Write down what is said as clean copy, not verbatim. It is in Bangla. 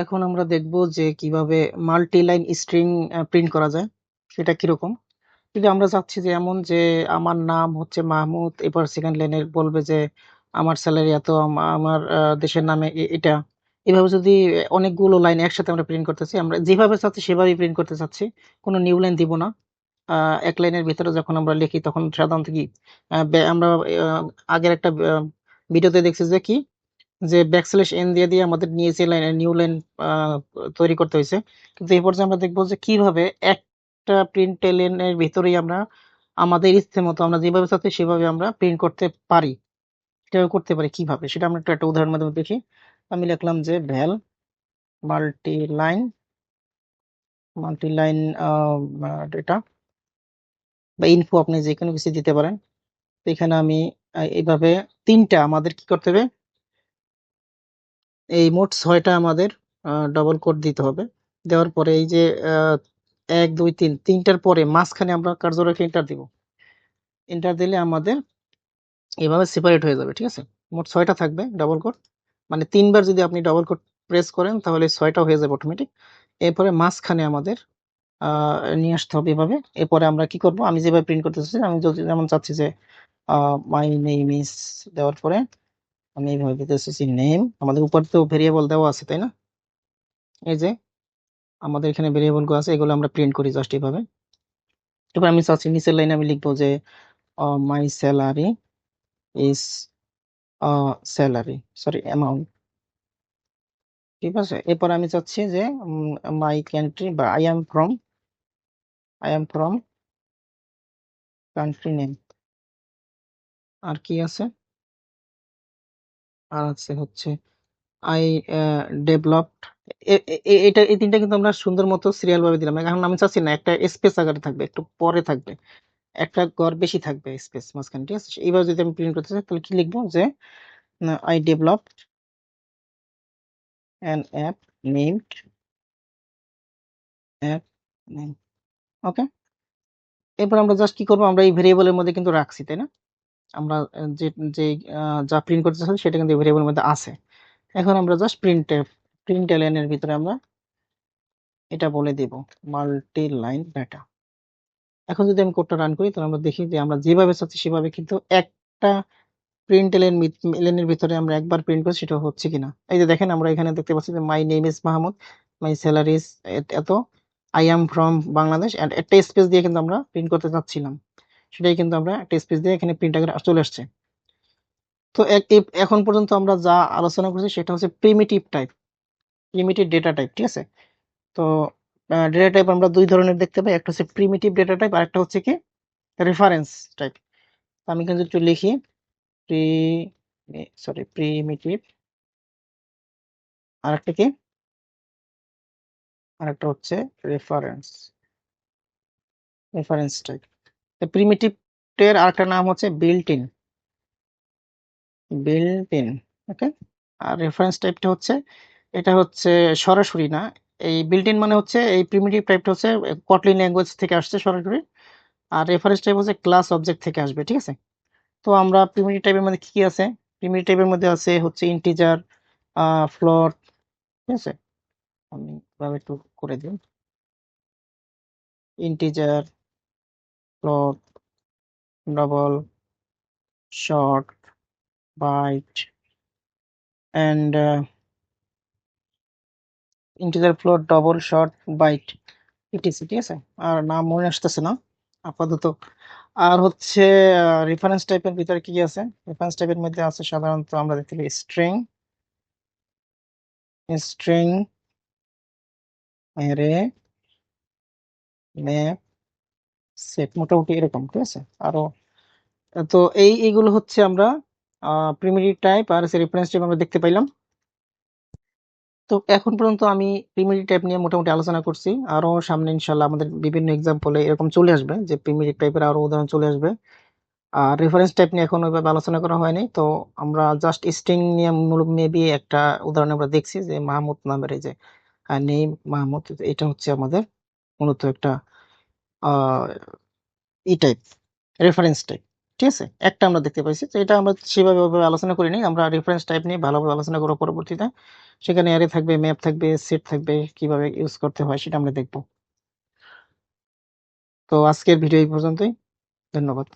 এখন আমরা দেখব যে কিভাবে মাল্টি লাইন স্ট্রিং প্রিন্ট করা যায়, সেটা কিরকম। যদি আমরা চাচ্ছি যে এমন যে আমার নাম হচ্ছে মাহমুদ, এরপর সেকেন্ড লাইনে বলবে যে আমার স্যালারি এত, আমার দেশের নামে এটা, এভাবে যদি অনেকগুলো লাইন একসাথে আমরা প্রিন্ট করতেছি, আমরা যেভাবে চাচ্ছি সেভাবেই প্রিন্ট করতে চাচ্ছি, কোনো নিউ লাইন দিব না। এক লাইনের ভিতরে যখন আমরা লিখি তখন সাধারণত কি আমরা আগের একটা ভিডিওতে দেখছি যে কি, যে ব্যাকস্ল্যাশ এন দিয়ে দিয়ে আমাদের নিচে লাইন নিউ লাইন তৈরি করতে হয়েছে। কিন্তু এই পর্যায়ে আমরা দেখবো যে কিভাবে একটা প্রিন্ট লাইনের ভিতরেই আমরা আমাদের ইচ্ছে মতো আমরা যেভাবে চাচ্ছি সেভাবে আমরা প্রিন্ট করতে পারি। সেটা করতে পারি কিভাবে, সেটা আমরা একটা উদাহরণের মাধ্যমে দেখি। আমি লিখলাম যে val multi line, multi line data বা ইনফো, আপনি যে কোনো কিছু দিতে পারেন। তো এখানে আমি এইভাবে তিনটা আমাদের কি করতে হবে, এই মোট ৬টা আমাদের ডবল কোড দিতে হবে। দেওয়ার পরে এই যে ১, ২, ৩, ৩টার পরে মাঝখানে আমরা কার্যকর রেখে এন্টার দিব। এন্টার দিলে আমাদের এভাবে সেপারেট হয়ে যাবে, ঠিক আছে? মোট ৬টা থাকবে ডবল কোড। মানে ৩ বার যদি আপনি ডবল কোড প্রেস করেন তাহলে ৬টা হয়ে যাবে অটোমেটিক। এরপরে মাঝখানে আমাদের নিয়ে আসতে হবে এভাবে। এরপরে আমরা কি করব, আমি যেভাবে প্রিন্ট করতে চাচ্ছি, আমি যদি যেমন চাচ্ছি যে মাই নেম ইজ দেওয়ার পরে আমি এইভাবে দিতে চাচ্ছি নেম। আমাদের উপর তো ভেরিয়েবল দেওয়া আছে, তাই না? এই যে আমাদের এখানে ভেরিয়েবল গুলো আছে, এগুলো আমরা প্রিন্ট করি জাস্ট এইভাবে। এবার আমি চাচ্ছি নিচের লাইনে আমি লিখবো যে my salary is salary, sorry amount, ঠিক আছে? এরপর আমি চাচ্ছি যে মাই কান্ট্রি বা I am from country name. আর কি আছে, আর আছে হচ্ছে আই ডেভেলপড। এটা এই তিনটা কিন্তু আমরা সুন্দর মতো সিরিয়াল ভাবে দিলাম। এখন আমি চাচ্ছি না একটা স্পেস আকারে থাকবে, একটু পরে থাকবে, একটা ঘর বেশি থাকবে স্পেস মাঝখানে, ঠিক আছে? এইভাবে যদি আমি প্রিন্ট করতে চাই তাহলে কি লিখবো যে I developed an app named app name. ওকে, এরপর আমরা জাস্ট কি করবো, আমরা এই ভেরিয়েবলের মধ্যে কিন্তু রাখছি, তাই না? আমরা যে যে যা প্রিন্ট করতে চাচ্ছি সেটা কিন্তু ভেরিয়েবলের মধ্যে আছে। এখন আমরা জাস্ট প্রিন্ট এর ভিতরে আমরা এটা বলে দিব মাল্টি লাইন ডাটা। এখন যদি আমি কোডটা রান করি তাহলে আমরা দেখি যে আমরা যেভাবে চাচ্ছি সেভাবে কিন্তু একটা প্রিন্ট এলেনের ভিতরে আমরা একবার প্রিন্ট করছি, সেটা হচ্ছে কিনা। এই যে দেখেন, আমরা এখানে দেখতে পাচ্ছি যে my name is Mahmud, my salary is এত, I am from Bangladesh, and একটা স্পেস দিয়ে কিন্তু আমরা প্রিন্ট করতে চাচ্ছিলাম, সেটাই কিন্তু আমরা একটা স্পেস দিয়ে এখানে প্রিন্ট আকারে চলে আসছে। তো এখন পর্যন্ত আমরা যা আলোচনা করছি সেটা হচ্ছে primitive type, primitive data type, ঠিক আছে? তো ডেটা টাইপ আমরা দুই ধরনের দেখতে পাই, একটা হচ্ছে প্রিমিটিভ ডেটা টাইপ আর একটা হচ্ছে কি রেফারেন্স টাইপ। আমি কিন্তু একটু লিখি প্রি প্রিমিটিভ, আর একটা কি, আরেকটা হচ্ছে রেফারেন্স রেফারেন্স টাইপ। প্রিমিটিভ এর আরেকটা নাম হচ্ছে বিল্ট ইন। ওকে, আর রেফারেন্স টাইপটা হচ্ছে, এটা হচ্ছে সরাসরি না। এই বিল্ট ইন মানে হচ্ছে এই প্রিমিটিভ টাইপটা হচ্ছে কটলিন ল্যাঙ্গুয়েজ থেকে আসছে সরাসরি, আর রেফারেন্স টাইপ হচ্ছে ক্লাস অবজেক্ট থেকে আসবে, ঠিক আছে? তো আমরা প্রিমিটিভ টাইপের মধ্যে কি কি আছে, প্রিমিটিভ টাইপের মধ্যে আছে হচ্ছে ইন্টিজার, ফ্লোট, ঠিক আছে? আমি এভাবে একটু করে দিই, integer, float, double, short, byte, and integer, float, double, short, byte, etc, ঠিক আছে? আর নাম মনে আসতেছে না আপাতত। আর হচ্ছে রেফারেন্স টাইপের ভিতরে কি কি আছে, রেফারেন্স টাইপের মধ্যে আছে সাধারণত আমরা দেখতে পাই স্ট্রিং, অ্যারে, ম্যাপ, সেট, মোটামুটি এরকম, ঠিক আছে? আরো তো এইগুলো হচ্ছে আমরা প্রিমিটিভ টাইপ আর রেফারেন্স টাইপ আমরা দেখতে পাইলাম। তো এখন পর্যন্ত আমি প্রিমিটিভ টাইপ নিয়ে মোটামুটি আলোচনা করছি। আরো সামনে ইনশাল্লাহ আমাদের বিভিন্ন এক্সাম্পলে এরকম চলে আসবে যে প্রিমিটিভ টাইপের আরো উদাহরণ চলে আসবে। আর রেফারেন্স টাইপ নিয়ে এখন ওইভাবে আলোচনা করা হয়নি। তো আমরা জাস্ট স্ট্রিং নিয়ে মেবি একটা উদাহরণ আমরা দেখছি যে মাহমুদ নামের এই যে নেম মাহমুদ, এটা হচ্ছে আমাদের মূলত একটা আহ ই টাইপ, রেফারেন্স টাইপ। ঠিক আছে? একটা আমরা দেখতে পাইছি। তো এটা আমরা সেভাবে ওভাবে আলোচনা করিনি। আমরা রেফারেন্স টাইপ নিয়ে ভালোভাবে আলোচনা করব পরবর্তীতে। সেখানে অ্যারে থাকবে, ম্যাপ থাকবে, সেট থাকবে, কিভাবে ইউজ করতে হয় সেটা আমরা দেখব। তো আজকের ভিডিও এই পর্যন্তই। ধন্যবাদ।